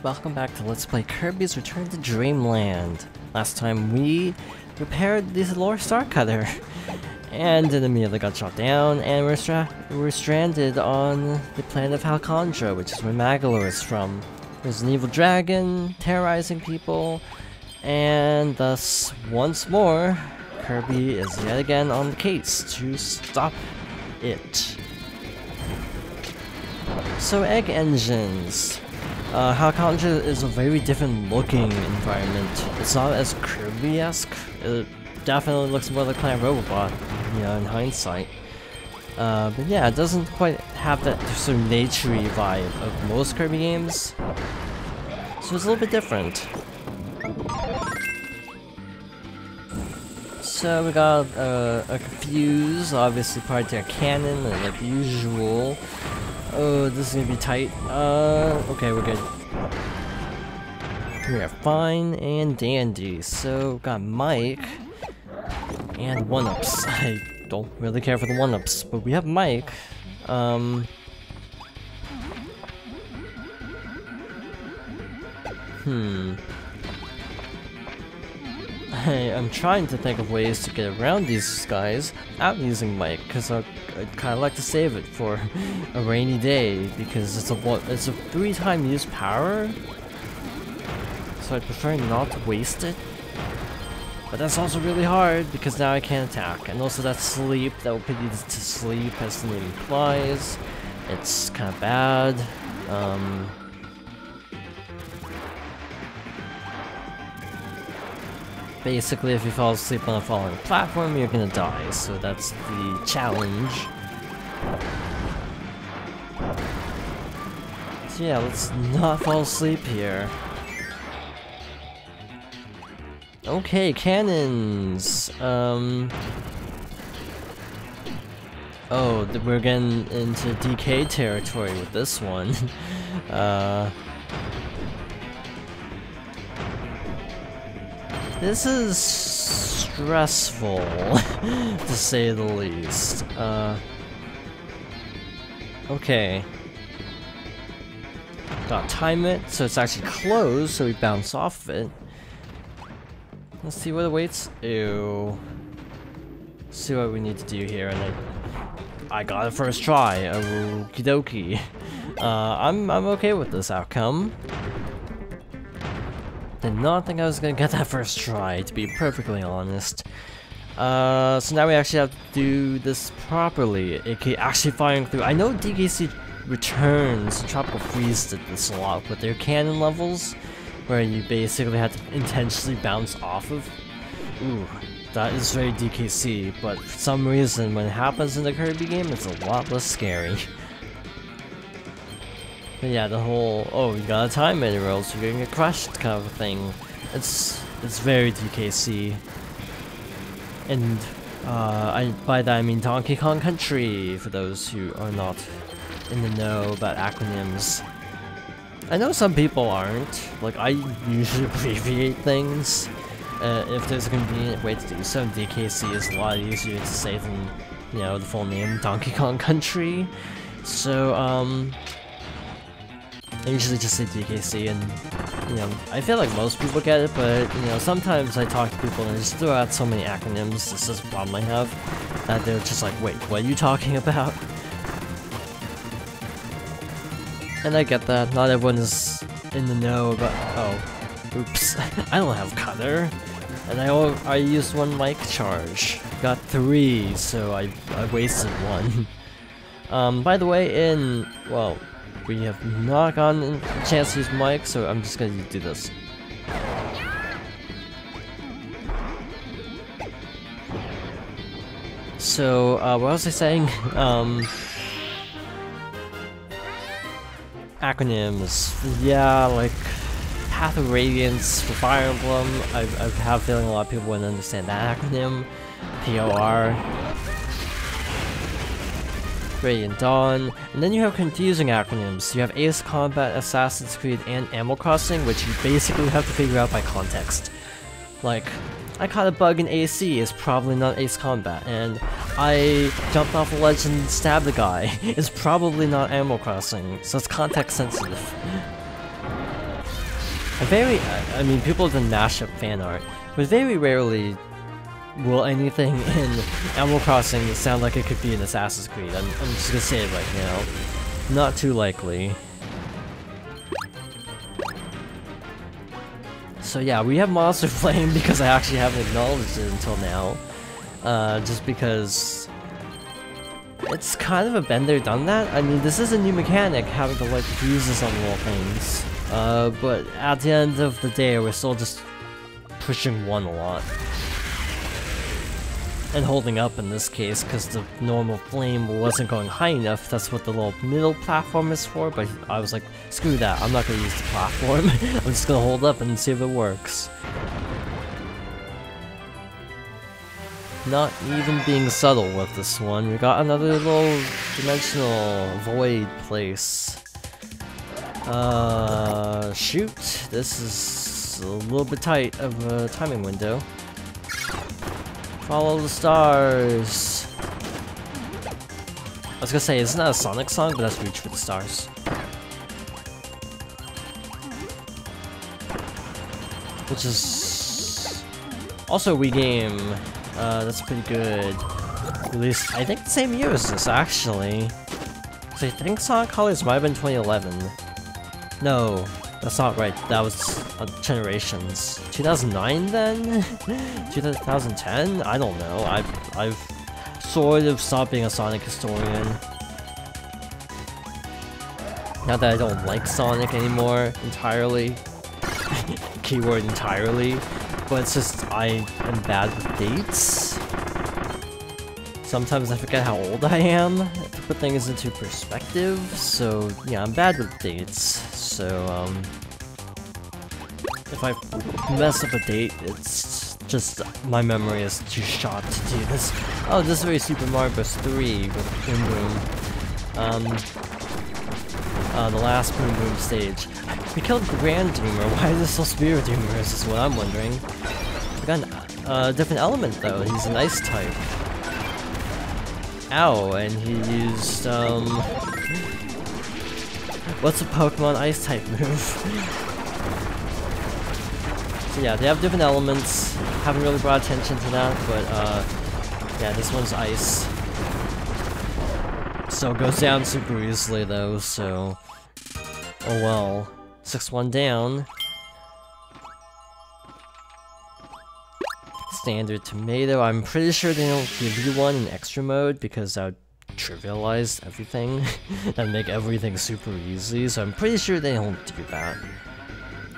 Welcome back to Let's Play Kirby's Return to Dreamland. Last time we repaired the Lore Star Cutter and then immediately got shot down, and we're stranded on the planet of Halcondra, which is where Magalore is from. There's an evil dragon terrorizing people, and thus, once more, Kirby is yet again on the case to stop it. So, egg engines. Halcondra is a very different looking environment. It's not as Kirby-esque. It definitely looks more like Planet Robobot, you know, in hindsight. But yeah, it doesn't quite have that sort of naturey vibe of most Kirby games. So it's a little bit different. So we got a fuse, obviously part to a cannon, like usual. Oh, this is gonna be tight. Okay, we're good. We are fine and dandy. So, got Mike and 1-ups. I don't really care for the 1-ups, but we have Mike. I'm trying to think of ways to get around these guys without using Mike, because I'd kind of like to save it for a rainy day, because it's a 3-time use power, so I prefer not to waste it. But that's also really hard, because now I can't attack, and also that sleep, that will put you to sleep, as the name implies. It's kind of bad. Basically, if you fall asleep on a falling platform, you're gonna die, so that's the challenge. So yeah, let's not fall asleep here. Okay, cannons! Oh, we're getting into DK territory with this one. This is stressful, to say the least. Okay. Gotta time it, so it's actually closed, so we bounce off of it. Let's see what awaits. Ew. Let's see what we need to do here, and I got it first try. Okie dokie. I'm okay with this outcome. Did not think I was gonna get that first try, to be perfectly honest. So now we actually have to do this properly, aka actually firing through. I know DKC Returns, Tropical Freeze did this a lot with their cannon levels, where you basically had to intentionally bounce off of. Ooh, that is very DKC, but for some reason when it happens in the Kirby game, it's a lot less scary. But yeah, the whole, oh, you gotta time it or else you're gonna get crushed kind of a thing. It's very DKC. And by that I mean Donkey Kong Country, for those who are not in the know about acronyms. I know some people aren't. Like, I usually abbreviate things. If there's a convenient way to do so, DKC is a lot easier to say than, you know, the full name, Donkey Kong Country. So, I usually just say DKC, and, you know, I feel like most people get it, but, you know, sometimes I talk to people and they just throw out so many acronyms, this is a problem I have, that they're just like, wait, what are you talking about? And I get that, not everyone is in the know about, oh, oops, I don't have Cutter, and I used one mic charge, got 3, so I wasted 1. By the way, well, we have not gotten a chance to use Mike, so I'm just gonna do this. So, what was I saying? Acronyms. Yeah, like Path of Radiance for Fire Emblem. I have a feeling a lot of people wouldn't understand that acronym. POR. Radiant Dawn, and then you have confusing acronyms. You have Ace Combat, Assassin's Creed, and Animal Crossing, which you basically have to figure out by context. Like, I caught a bug in AC, it's probably not Ace Combat, and I jumped off a ledge and stabbed a guy, it's probably not Animal Crossing, so it's context sensitive. I mean, people have done mashup fan art, but very rarely will anything in Animal Crossing sound like it could be in Assassin's Creed. I'm just gonna say it right now. Not too likely. So yeah, we have Monster Flame because I actually haven't acknowledged it until now. Just because it's kind of a been there, done that. I mean, this is a new mechanic, having to light fuses on little things. But at the end of the day, we're still just pushing one a lot. And holding up in this case, because the normal flame wasn't going high enough. That's what the little middle platform is for, but I was like, screw that, I'm not going to use the platform. I'm just going to hold up and see if it works. Not even being subtle with this one. We got another little dimensional void place. Shoot. This is a little bit tight of a timing window. Follow the stars. I was gonna say, isn't that a Sonic song? But that's Reach for the Stars. Which is also a Wii game. That's pretty good. Released, I think, the same year as this, actually. So I think Sonic Colors might have been 2011. No, that's not right. That was Generations. 2009 then? 2010? I don't know. I've sort of stopped being a Sonic historian. Not that I don't like Sonic anymore entirely. Keyword entirely. But it's just I am bad with dates. Sometimes I forget how old I am to put things into perspective. So yeah, I'm bad with dates. So if I mess up a date, it's just my memory is too short to do this. Oh, this is very Super Mario Bros. 3 with Boom Boom. The last Boom Boom stage. We killed the Grand Doomer. Why is this so Spirit Doomer? Is what I'm wondering. We got a different element though. He's an ice type. Ow, and he used what's a Pokemon ice type move? So yeah, they have different elements. Haven't really brought attention to that, but yeah, this one's ice. So it goes down super easily though, so oh well. 6-1 down. Standard tomato. I'm pretty sure they don't give you one in extra mode because that would trivialize everything and make everything super easy, so I'm pretty sure they don't do that.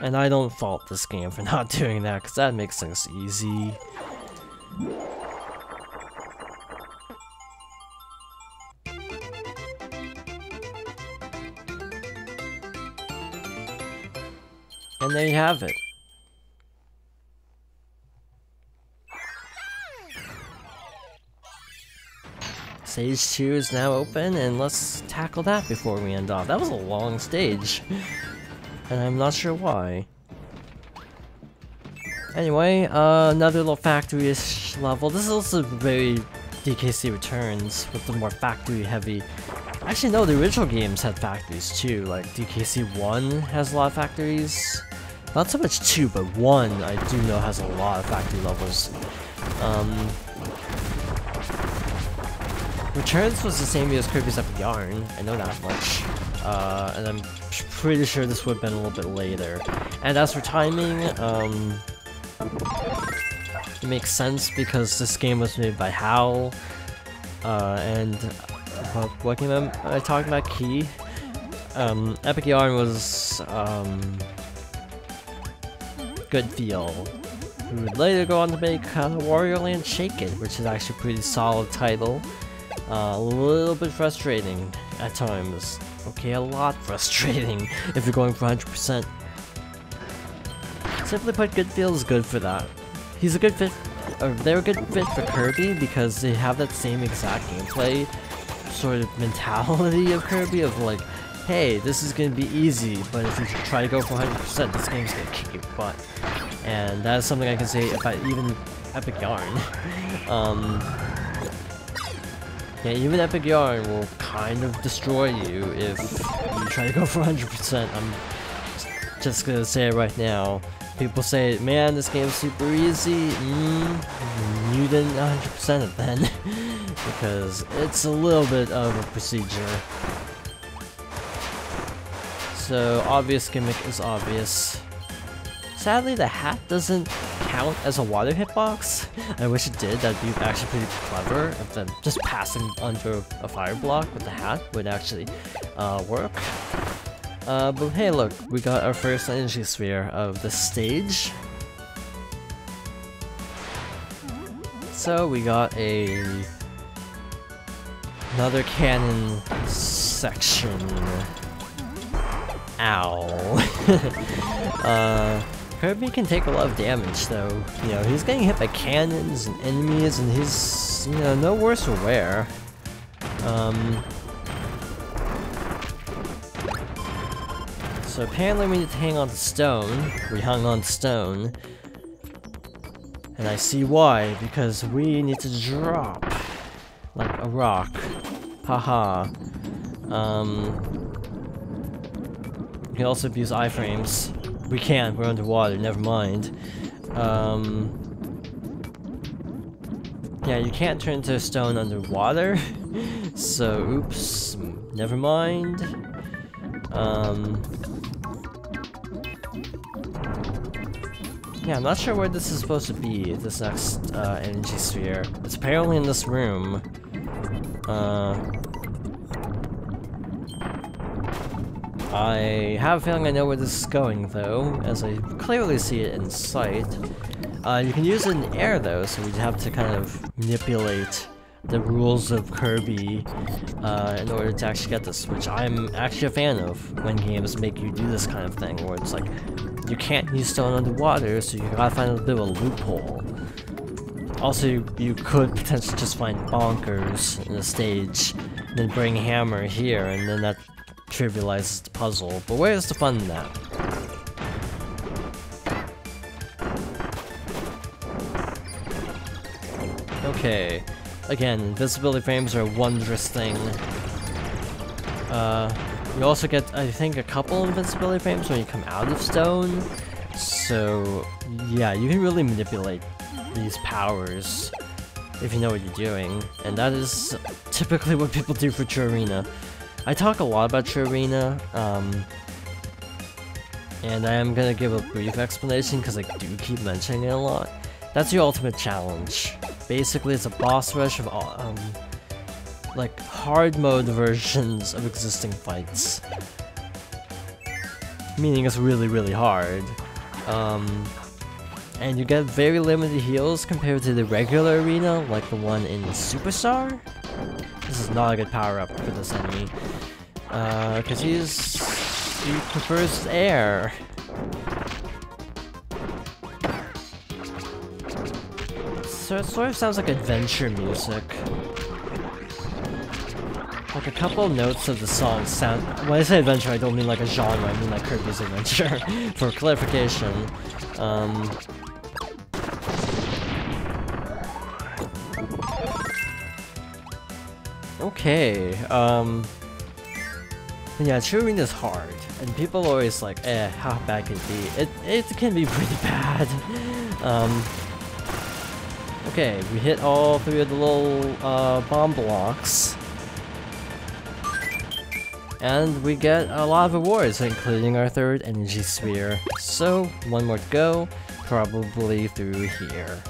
And I don't fault this game for not doing that because that makes things easy. And there you have it. Stage 2 is now open, and let's tackle that before we end off. That was a long stage, and I'm not sure why. Anyway, another little factory-ish level. This is also very DKC Returns, with the more factory-heavy. Actually, no, the original games had factories too. Like DKC 1 has a lot of factories. Not so much 2, but 1 I do know has a lot of factory levels. Returns was the same year as Kirby's Epic Yarn, I know that much. And I'm pretty sure this would have been a little bit later. And as for timing, it makes sense because this game was made by HAL. And what game am I talking about? Key? Epic Yarn was Good Feel, who would later go on to make Wario Land Shake It, which is actually a pretty solid title. A little bit frustrating at times. Okay, a lot frustrating if you're going for 100%. Simply put, Good Feel is good for that. He's a good fit, or they're a good fit for Kirby because they have that same exact gameplay sort of mentality of Kirby of like, hey, this is gonna be easy, but if you try to go for 100%, this game's gonna kick your butt. And that is something I can say about even Epic Yarn. Yeah, even Epic Yarn will kind of destroy you if you try to go for 100%. just gonna say it right now. People say, man, this game's super easy. You didn't 100% it then. Because it's a little bit of a procedure. So, obvious gimmick is obvious. Sadly, the hat doesn't count as a water hitbox. I wish it did. That'd be actually pretty clever if then just passing under a fire block with the hat would actually work. But hey, look, we got our first energy sphere of the stage. So we got another cannon section. Ow. Kirby can take a lot of damage though. You know, he's getting hit by cannons and enemies and he's, you know, no worse for wear. So apparently we need to hang on to stone. We hung on to stone. And I see why, because we need to drop like a rock. Haha. We can also use iframes. We can't, we're underwater, never mind. Yeah, you can't turn into a stone underwater. So, oops, never mind. Yeah, I'm not sure where this is supposed to be, this next energy sphere. It's apparently in this room. I have a feeling I know where this is going though, as I clearly see it in sight. You can use it in air though, so we'd have to kind of manipulate the rules of Kirby in order to actually get this, which I'm actually a fan of when games make you do this kind of thing, where it's like, you can't use stone underwater, so you gotta find a bit of a loophole. Also, you could potentially just find bonkers in the stage, then bring Hammer here, and then that trivializes the puzzle. But where's the fun in that? Okay. Again, invisibility frames are a wondrous thing. You also get, I think, a couple invincibility frames when you come out of stone. So, yeah, you can really manipulate these powers if you know what you're doing. And that is typically what people do for True Arena. I talk a lot about True Arena, and I am gonna give a brief explanation because I do keep mentioning it a lot. That's your ultimate challenge. Basically, it's a boss rush of like hard mode versions of existing fights. Meaning it's really, really hard. And you get very limited heals compared to the regular arena, like the one in Superstar. This is not a good power up for this enemy. Because he prefers air. So it sort of sounds like adventure music. Like a couple notes of the song sound. When I say adventure, I don't mean like a genre, I mean like Kirby's Adventure. For clarification. Okay, yeah, True Arena is hard, and people are always like, how bad can it be? It can be pretty bad. Okay, we hit all three of the little bomb blocks. And we get a lot of rewards, including our third energy sphere. So, one more to go, probably through here.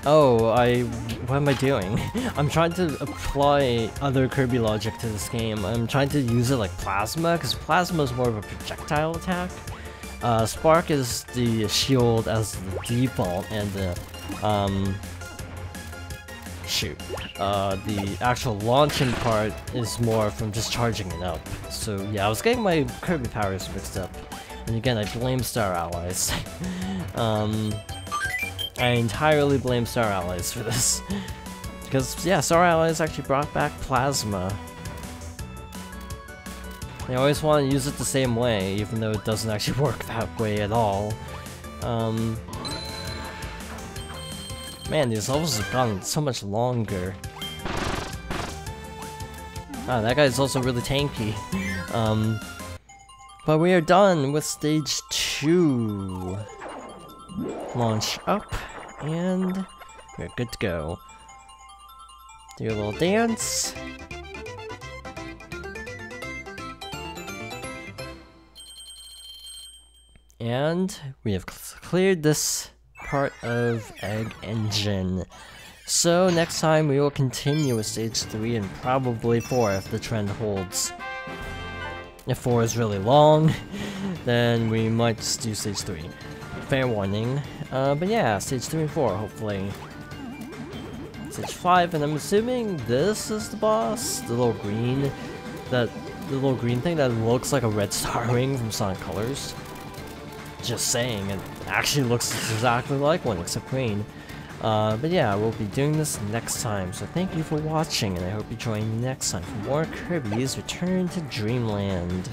Oh, what am I doing? I'm trying to apply other Kirby logic to this game. I'm trying to use it like Plasma, because Plasma is more of a projectile attack. Spark is the shield as the default, and the, the actual launching part is more from just charging it up. So yeah, I was getting my Kirby powers mixed up. And again, I blame Star Allies. I entirely blame Star Allies for this. Because, yeah, Star Allies actually brought back Plasma. They always want to use it the same way, even though it doesn't actually work that way at all. Man, these levels have gotten so much longer. Ah, that guy's also really tanky. But we are done with stage 2. Launch up, and we're good to go. Do a little dance. And we have cleared this part of Egg Engine. So next time we will continue with stage 3 and probably 4 if the trend holds. If 4 is really long, then we might just do stage 3. Fair warning. But yeah, stage 3 and 4, hopefully. Stage 5, and I'm assuming this is the boss? The little green thing that looks like a red star ring from Sonic Colors. Just saying, it actually looks exactly like one except green. But yeah, we'll be doing this next time, so thank you for watching, and I hope you join me next time for more Kirby's Return to Dreamland.